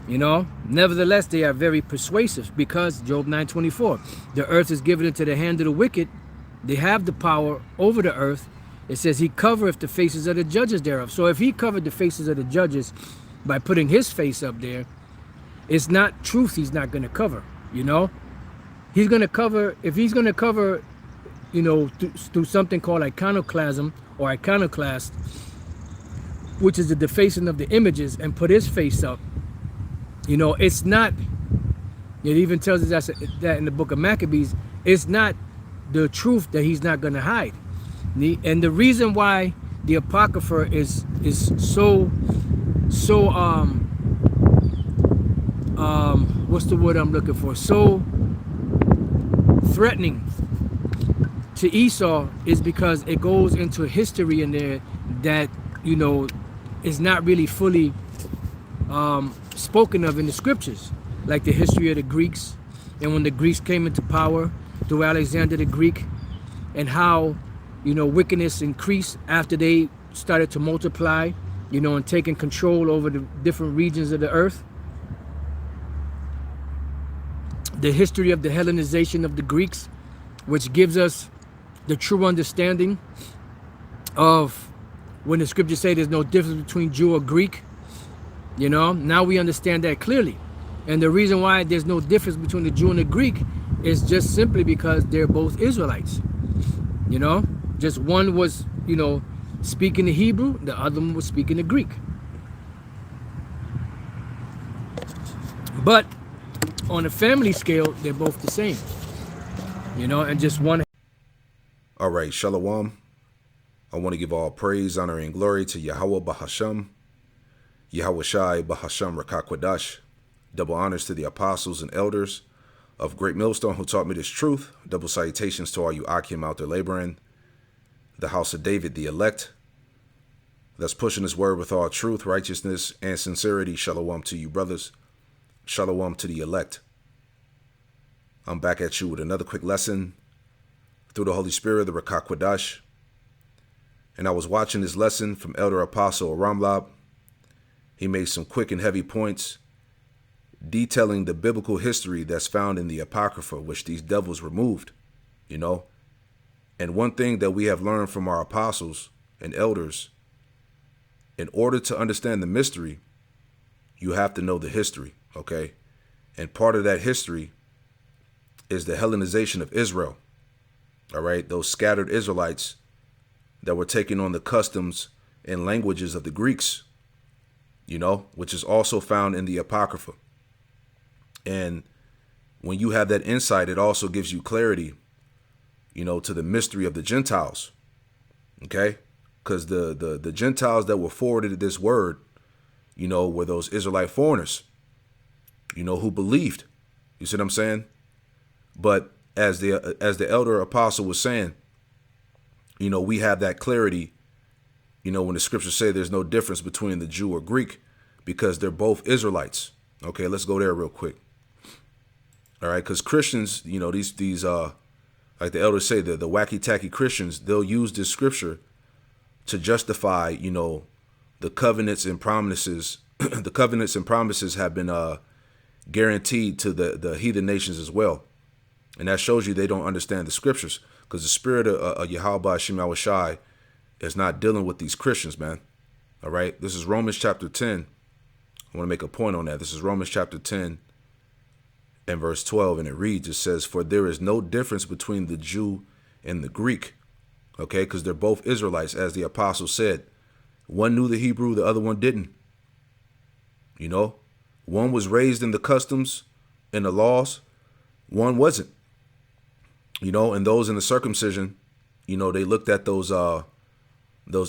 Nevertheless, they are very persuasive because Job 9:24, the earth is given into the hand of the wicked. They have the power over the earth. It says he covereth the faces of the judges thereof. So if he covered the faces of the judges by putting his face up there, it's not truth he's not going to cover, you know? He's going to cover, if he's going to cover, through something called iconoclasm or iconoclast, which is the defacing of the images, and put his face up, it's not, it even tells us that in the book of Maccabees, it's not the truth that he's not going to hide. And the reason why the Apocrypha is so what's the word I'm looking for? So threatening to Esau is because it goes into history in there that, is not really fully spoken of in the scriptures, like the history of the Greeks, and when the Greeks came into power through Alexander the Greek, and how, wickedness increased after they started to multiply, and taking control over the different regions of the earth. The history of the Hellenization of the Greeks, which gives us the true understanding of when the scriptures say there's no difference between Jew or Greek. Now we understand that clearly. And the reason why there's no difference between the Jew and the Greek is just simply because they're both Israelites. Just one was, speaking the Hebrew, the other one was speaking the Greek. But on a family scale, they're both the same, and just one. All right, Shalom. I want to give all praise, honor, and glory to Yahweh Bahasham, Yahweh Shai Bahasham Rakakwadash. Double honors to the apostles and elders of Great Millstone who taught me this truth. Double salutations to all you Akim out there laboring. The house of David, the elect, that's pushing his word with all truth, righteousness, and sincerity. Shalom to you, brothers. Shalom to the elect. I'm back at you with another quick lesson through the Holy Spirit, the Rakakwadash. And I was watching this lesson from Elder Apostle Ramlab. He made some quick and heavy points detailing the biblical history that's found in the Apocrypha, which these devils removed, And one thing that we have learned from our apostles and elders, in order to understand the mystery, you have to know the history, okay? And part of that history is the Hellenization of Israel, all right? Those scattered Israelites that were taking on the customs and languages of the Greeks, which is also found in the Apocrypha. And when you have that insight, it also gives you clarity, to the mystery of the Gentiles, okay? Because the Gentiles that were forwarded this word, were those Israelite foreigners, who believed. You see what I'm saying? But as the elder apostle was saying, we have that clarity, when the scriptures say there's no difference between the Jew or Greek because they're both Israelites. Okay, let's go there real quick. All right, because Christians, these like the elders say, the wacky-tacky Christians, they'll use this scripture to justify, the covenants and promises. The covenants and promises have been guaranteed to the heathen nations as well. And that shows you they don't understand the scriptures, because the spirit of Yahweh Shema Shai is not dealing with these Christians, man. All right. This is Romans chapter 10. I want to make a point on that. This is Romans chapter 10 and verse 12. And it reads, it says, for there is no difference between the Jew and the Greek. Okay. Because they're both Israelites, as the apostle said. One knew the Hebrew, the other one didn't. One was raised in the customs and the laws. One wasn't. And those in the circumcision, they looked at those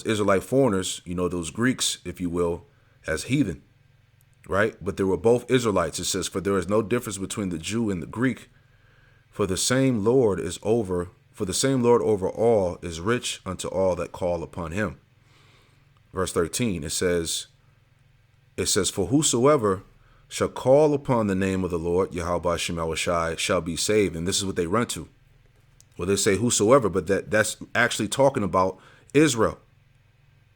Israelite foreigners, those Greeks, if you will, as heathen, right? But they were both Israelites. It says, for there is no difference between the Jew and the Greek, for the same Lord over all is rich unto all that call upon him. Verse 13, it says, for whosoever shall call upon the name of the Lord, Yahweh Shema Shai, shall be saved. And this is what they run to. Well, they say whosoever, but that's actually talking about Israel.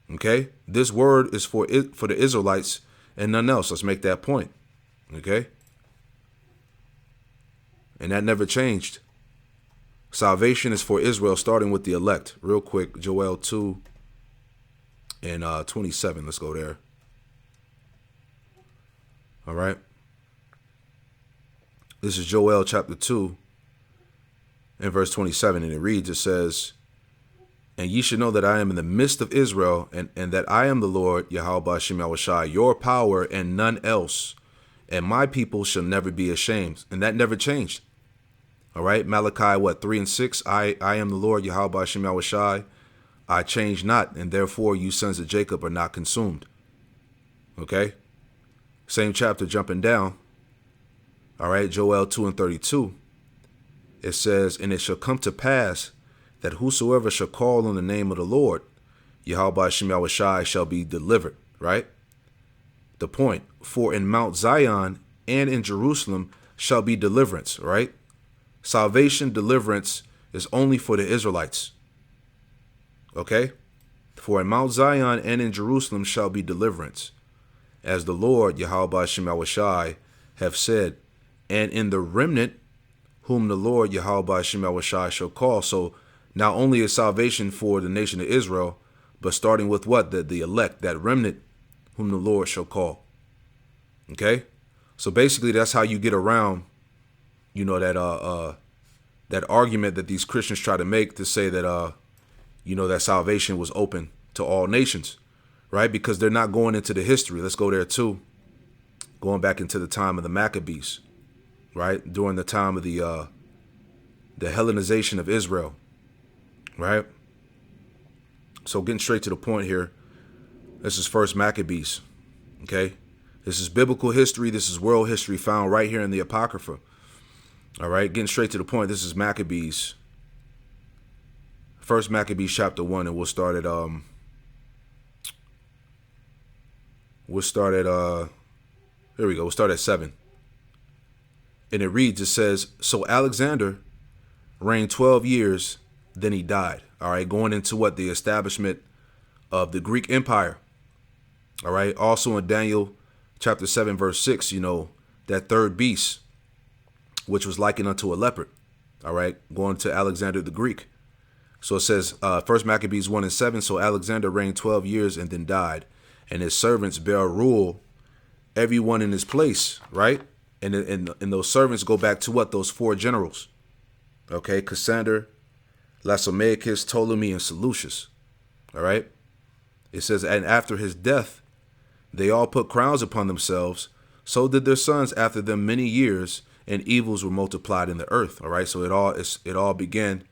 Okay, this word is for the Israelites and none else. Let's make that point. Okay? And that never changed. Salvation is for Israel, starting with the elect. Real quick, Joel 2 and 27. Let's go there. All right. This is Joel chapter 2 and verse 27. And it reads, it says, and ye should know that I am in the midst of Israel, and that I am the Lord, Yahweh Ba'ashem Yahushai, your power and none else. And my people shall never be ashamed. And that never changed. All right. Malachi, 3 and 6. I am the Lord, Yahweh Ba'ashem Yahushai. I change not, and therefore you sons of Jacob are not consumed. Okay. Same chapter, jumping down. All right. Joel 2 and 32. It says, and it shall come to pass that whosoever shall call on the name of the Lord, Yahweh Ba'ashem Yahushai, shall be delivered. Right. The point, for in Mount Zion and in Jerusalem shall be deliverance. Right. Salvation, deliverance is only for the Israelites. Okay. For in Mount Zion and in Jerusalem shall be deliverance, as the Lord Yahweh Ba'ashem Yahushai have said, and in the remnant whom the Lord Yahweh Ba'ashem Yahushai shall call. So not only is salvation for the nation of Israel, but starting with what? The elect, that remnant whom the Lord shall call. Okay? So basically that's how you get around, you know, that argument that these Christians try to make to say that, you know, that salvation was open to all nations, right? Because they're not going into the history. Let's go there too. Going back into the time of the Maccabees, right? During the time of the Hellenization of Israel. Right. So getting straight to the point here. This is First Maccabees. OK, this is biblical history. This is world history found right here in the Apocrypha. All right. Getting straight to the point. This is Maccabees. First Maccabees chapter 1. And we'll start at here we go. We'll start at 7. And it reads, it says, so Alexander reigned 12 years. Then he died. All right. Going into what? The establishment of the Greek Empire. All right. Also in Daniel chapter 7, verse 6, you know, that third beast, which was likened unto a leopard. All right. Going to Alexander the Greek. So it says, First Maccabees 1 and 7. So Alexander reigned 12 years and then died, and his servants bear rule, everyone in his place. Right. And those servants go back to what? Those 4 generals. Okay. Cassander, Lacomaeus, Ptolemy, and Seleucus. All right. It says, and after his death, they all put crowns upon themselves. So did their sons after them many years, and evils were multiplied in the earth. All right. So it all began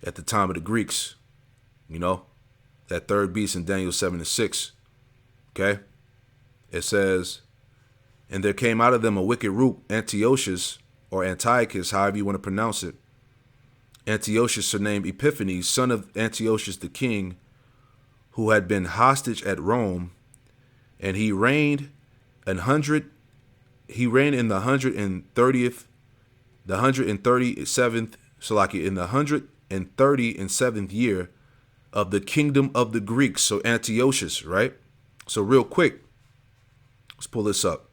at the time of the Greeks. You know, that third beast in Daniel 7 and 6. Okay. It says, and there came out of them a wicked root, Antiochus, or Antiochus, however you want to pronounce it. Antiochus, surnamed Epiphanes, son of Antiochus the king, who had been hostage at Rome, and he reigned in the 137th, the 137th, Salaki, in the 137th year of the kingdom of the Greeks. So Antiochus, right? So real quick, let's pull this up.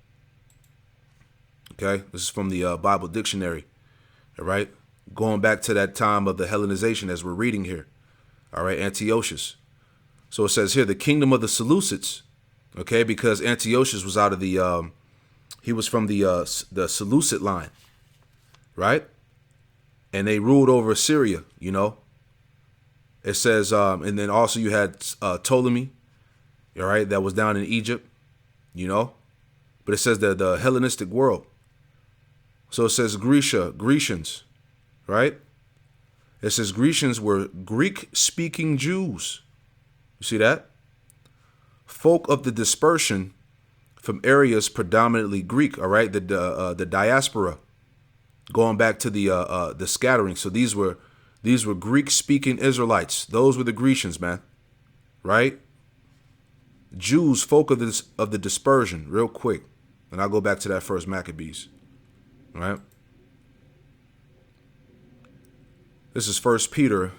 Okay, this is from the Bible dictionary. All right. Going back to that time of the Hellenization as we're reading here. All right, Antiochus. So it says here, the kingdom of the Seleucids. Okay, because Antiochus was out of the, he was from the Seleucid line. Right? And they ruled over Syria, you know. It says, and then also you had Ptolemy, all right, that was down in Egypt, you know. But it says the Hellenistic world. So it says Grecians. Right? It says Grecians were Greek-speaking Jews. You see that? Folk of the dispersion from areas predominantly Greek. All right, the diaspora, going back to the scattering. So these were Greek-speaking Israelites. Those were the Grecians, man. Right? Jews, folk of the dispersion. Real quick, and I'll go back to that First Maccabees. All right. This is 1 Peter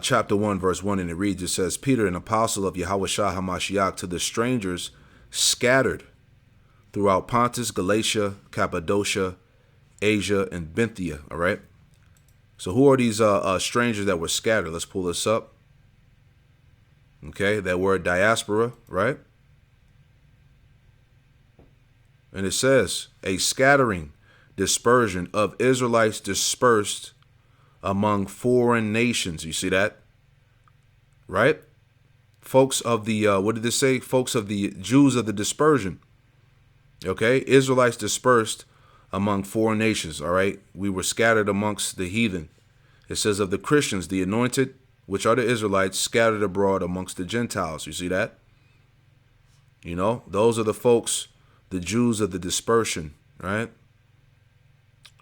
chapter 1, verse 1, and it reads, it says, Peter, an apostle of Yahushua HaMashiach, to the strangers scattered throughout Pontus, Galatia, Cappadocia, Asia, and Bithynia. All right. So who are these strangers that were scattered? Let's pull this up. Okay, that word diaspora, right? And it says a scattering, dispersion of Israelites dispersed among foreign nations. You see that? Right? Folks of the, what did this say? Folks of the Jews of the dispersion. Okay, Israelites dispersed among foreign nations. All right, we were scattered amongst the heathen. It says of the Christians, the anointed, which are the Israelites, scattered abroad amongst the Gentiles. You see that? You know, those are the folks, the Jews of the dispersion, right?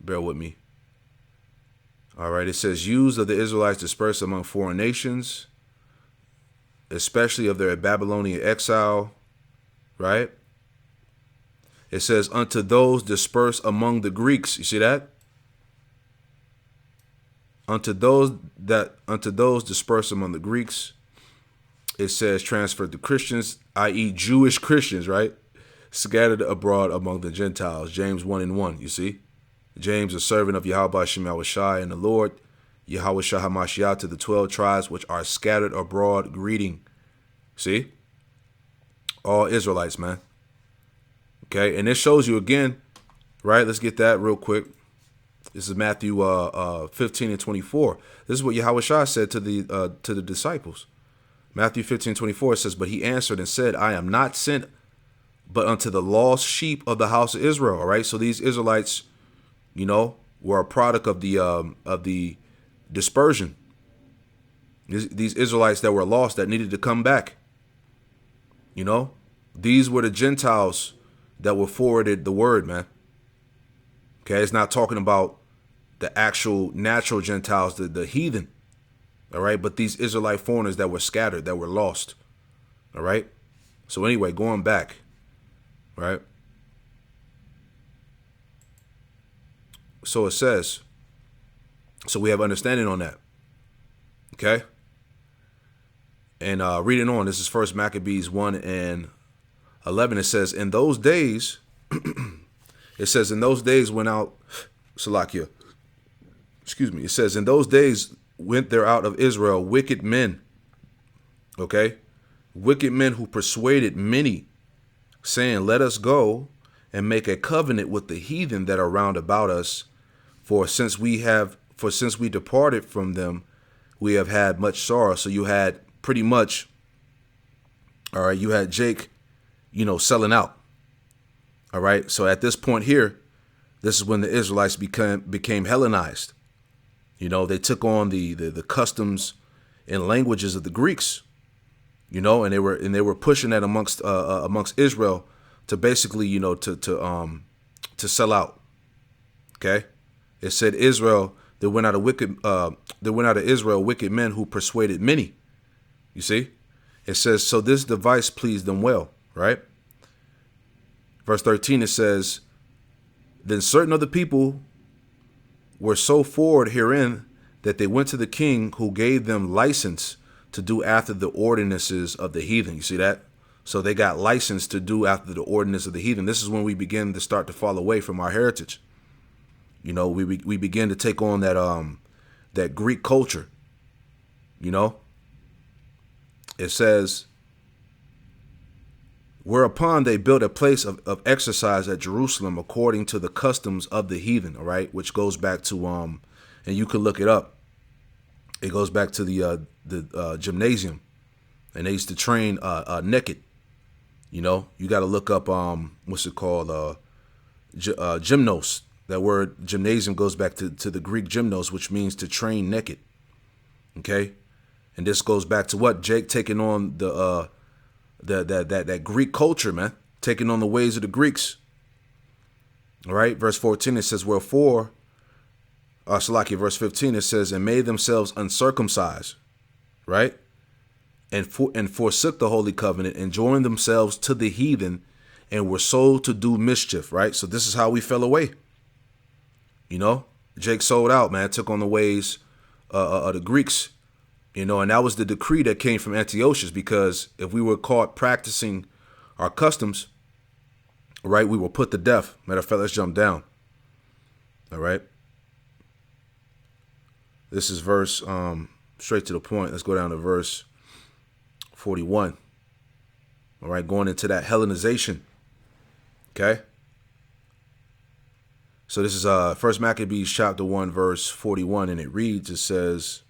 Bear with me. All right, it says used of the Israelites dispersed among foreign nations, especially of their Babylonian exile, right? It says unto those dispersed among the Greeks. You see that? Unto those dispersed among the Greeks, it says transferred to Christians, i.e. Jewish Christians, right? Scattered abroad among the Gentiles. James 1:1, you see? James, a servant of Yahweh Shem Yahushai and the Lord, Yahweh Shah HaMashiach, to the 12 tribes which are scattered abroad, greeting. See? All Israelites, man. Okay, and this shows you again, right? Let's get that real quick. This is Matthew 15:24. This is what Yahweh Shah said to the disciples. Matthew 15:24 says, but he answered and said, I am not sent but unto the lost sheep of the house of Israel. All right. So these Israelites, you know, were a product of the dispersion. These Israelites that were lost that needed to come back. You know, these were the Gentiles that were forwarded the word, man. Okay, it's not talking about the actual natural Gentiles, the heathen. All right, but these Israelite foreigners that were scattered, that were lost. All right. So anyway, going back, right. So it says, so we have understanding on that. Okay. And reading on, this is First Maccabees 1:11. It says, in those days, it says, in those days went out, Salakia, excuse me. It says, in those days went there out of Israel wicked men. Okay. Wicked men who persuaded many, saying, let us go and make a covenant with the heathen that are round about us. For since we departed from them, we have had much sorrow. So you had pretty much, all right, you had Jake, you know, selling out. All right. So at this point here, this is when the Israelites became Hellenized. You know, they took on the customs and languages of the Greeks, you know, and they were pushing that amongst Israel to basically, you know, to sell out. OK, it said Israel, there went out of Israel wicked men who persuaded many. You see, it says, so this device pleased them well. Right. Verse 13, it says, then certain of the people were so forward herein that they went to the king, who gave them license to do after the ordinances of the heathen. You see that? So they got license to do after the ordinance of the heathen. This is when we begin to start to fall away from our heritage. You know, we begin to take on that Greek culture. You know, it says, whereupon they built a place of exercise at Jerusalem according to the customs of the heathen. All right, which goes back to and you can look it up. It goes back to the gymnasium, and they used to train naked. You know, you got to look up what's it called, gymnos. That word gymnasium goes back to the Greek gymnos, which means to train naked. Okay, and this goes back to what Jake taking on that Greek culture, man, taking on the ways of the Greeks. All right, verse 14, it says, wherefore, Salakia, verse 15, it says, and made themselves uncircumcised, right, and forsook the holy covenant, and joined themselves to the heathen, and were sold to do mischief. Right, so this is how we fell away. You know, Jake sold out, man, took on the ways of the Greeks. You know, and that was the decree that came from Antiochus, because if we were caught practicing our customs, All right, we were put to death. Matter of fact, let's jump down. All right. This is verse, straight to the point. Let's go down to verse 41. All right, going into that Hellenization. Okay. So this is 1 Maccabees chapter 1, verse 41, and it reads, it says,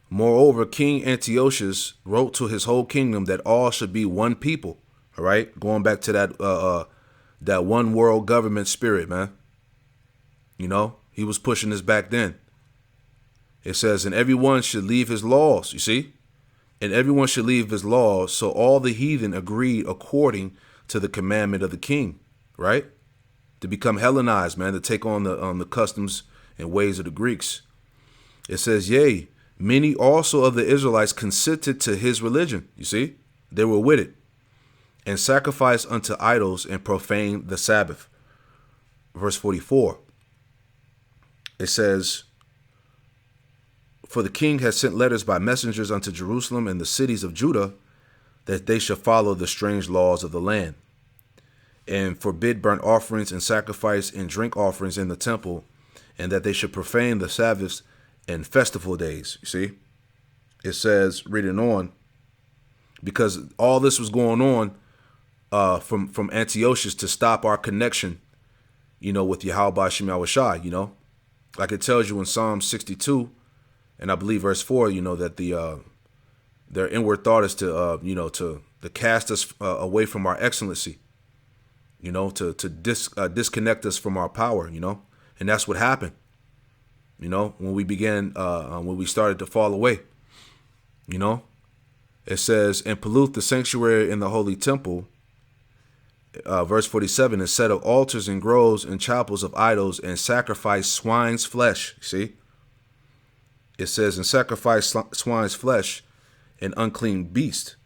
moreover, King Antiochus wrote to his whole kingdom that all should be one people. All right, going back to that one world government spirit, man. You know, he was pushing this back then. It says, and everyone should leave his laws, you see? And everyone should leave his laws. So all the heathen agreed according to the commandment of the king, right? To become Hellenized, man, to take on the customs and ways of the Greeks. It says, yea, many also of the Israelites consented to his religion, you see? They were with it. And sacrificed unto idols and profaned the Sabbath. Verse 44. It says, for the king has sent letters by messengers unto Jerusalem and the cities of Judah, that they should follow the strange laws of the land, and forbid burnt offerings and sacrifice and drink offerings in the temple, and that they should profane the Sabbaths and festival days. You see, it says, reading on, because all this was going on from Antiochus to stop our connection, you know, with Yahweh Ba'ashem Yahushai, you know, like it tells you in Psalm 62. And I believe verse 4, you know, that their inward thought is to, you know, to cast us away from our excellency, you know, to disconnect us from our power, you know. And that's what happened, you know, when we began, when we started to fall away, you know. It says, and pollute the sanctuary in the holy temple. Verse 47, and set up altars and groves and chapels of idols and sacrifice swine's flesh, see. It says, and sacrifice swine's flesh and unclean beast,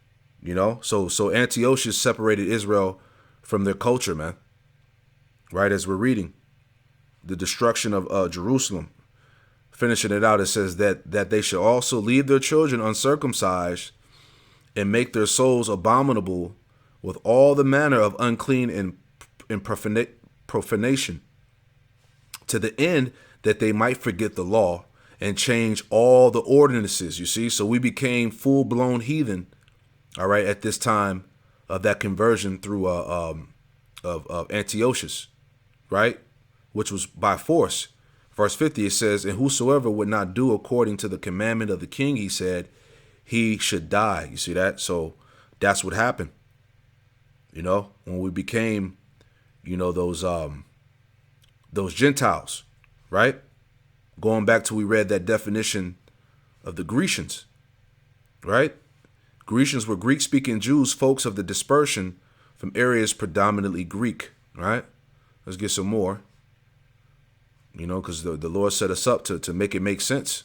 you know. So Antiochus separated Israel from their culture, man. Right, as we're reading the destruction of Jerusalem, finishing it out, it says that they should also leave their children uncircumcised and make their souls abominable with all the manner of unclean and profanation, to the end that they might forget the law and change all the ordinances, you see. So we became full-blown heathen, all right, at this time of that conversion through of Antiochus, right, which was by force. Verse 50, it says, and whosoever would not do according to the commandment of the king, he said, he should die. You see that? So that's what happened, you know, when we became, you know, those Gentiles, right? Going back to, we read that definition of the Grecians, right? Grecians were Greek-speaking Jews, folks of the dispersion from areas predominantly Greek, right? Let's get some more, you know, because the Lord set us up to make it make sense,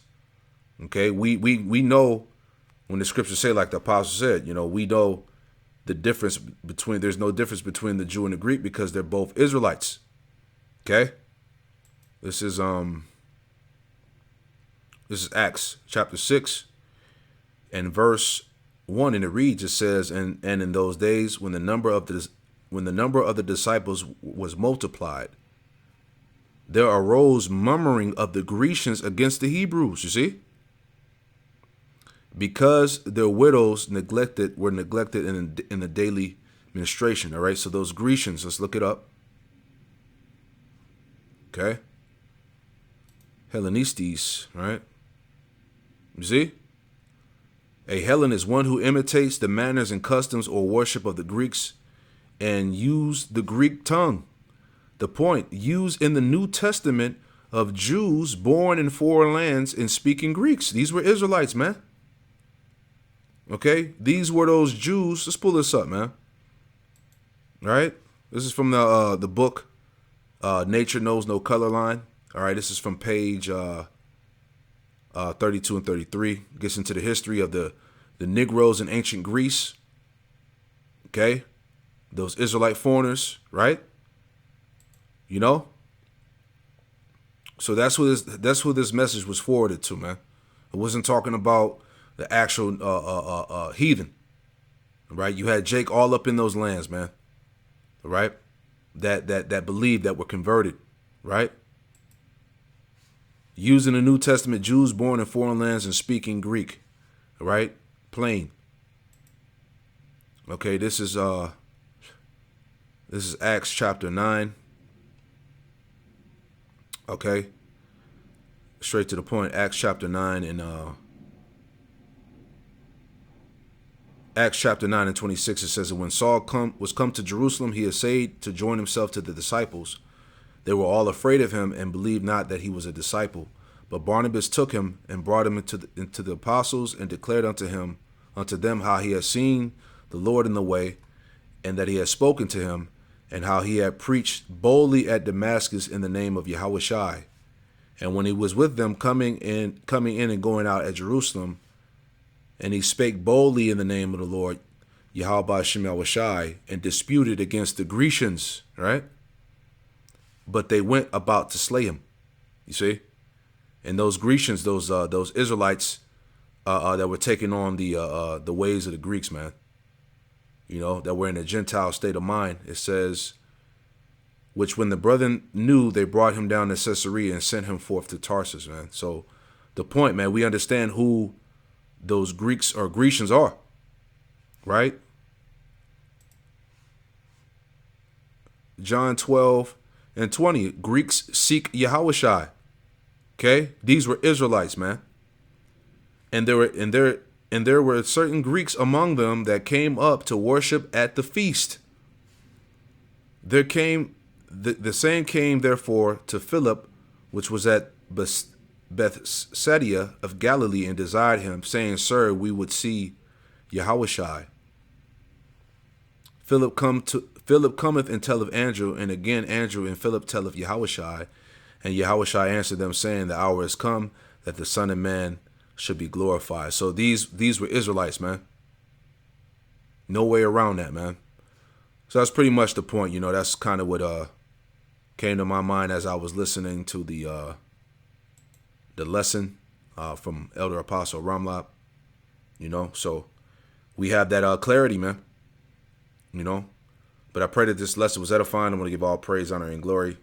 okay? We know when the scriptures say, like the apostle said, you know, we know the difference between, there's no difference between the Jew and the Greek because they're both Israelites, okay? This is Acts chapter 6 and verse 1, and it reads, it says, and in those days when the number of the disciples was multiplied, there arose murmuring of the Grecians against the Hebrews, you see, because their widows were neglected in the daily ministration. All right, so those Grecians, let's look it up. Okay, Hellenistes, right? You see? A Hellen is one who imitates the manners and customs or worship of the Greeks and use the Greek tongue. The point, used in the New Testament of Jews born in foreign lands and speaking Greeks. These were Israelites, man. Okay? These were those Jews. Let's pull this up, man. All right? This is from the book Nature Knows No Color Line. All right, this is from page 32 and 33. Gets into the history of the Negroes in ancient Greece. Okay, those Israelite foreigners, right? You know. So that's who this message was forwarded to, man. It wasn't talking about the actual heathen, right? You had Jake all up in those lands, man. right? That believed, that were converted, right? Using the New Testament, Jews born in foreign lands and speaking Greek, right? Plain. Okay, this is Acts chapter 9. Okay. Straight to the point. Acts chapter 9 and Acts chapter 9 and 26, it says that when Saul was come to Jerusalem, he essayed to join himself to the disciples. They were all afraid of him and believed not that he was a disciple. But Barnabas took him and brought him into the apostles and declared unto them how he had seen the Lord in the way, and that he had spoken to him, and how he had preached boldly at Damascus in the name of Yahushai. And when he was with them coming in and going out at Jerusalem, and he spake boldly in the name of the Lord, Yahweh Shem Yahushai, and disputed against the Grecians, right? But they went about to slay him. You see? And those Grecians, those Israelites that were taking on the ways of the Greeks, man. You know, that were in a Gentile state of mind. It says, which when the brethren knew, they brought him down to Caesarea and sent him forth to Tarsus, man. So the point, man, we understand who those Greeks or Grecians are, right? John 12 and 20, Greeks seek Yahushai. Okay, these were Israelites, man, and there were certain Greeks among them that came up to worship at the feast. There came the same came therefore to Philip, which was at Bethsaida of Galilee, and desired him, saying, Sir, we would see Yahushai. Philip cometh and telleth Andrew, and again Andrew and Philip telleth Yahushai. And Yahushua answered them, saying, The hour is come that the Son of Man should be glorified. So these were Israelites, man. No way around that, man. So that's pretty much the point. You know, that's kind of what came to my mind as I was listening to the lesson from Elder Apostle Ramlap. You know, so we have that clarity, man. You know, but I pray that this lesson was edifying. I want to give all praise, honor, and glory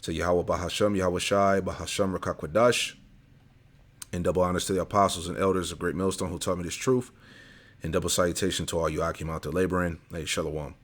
to Yahweh Bahasham, Yahushai, Bahasham Rakakwadash, and double honors to the apostles and elders of Great Millstone who taught me this truth, and double salutation to all you Akim out there laboring. Hey, Shalom.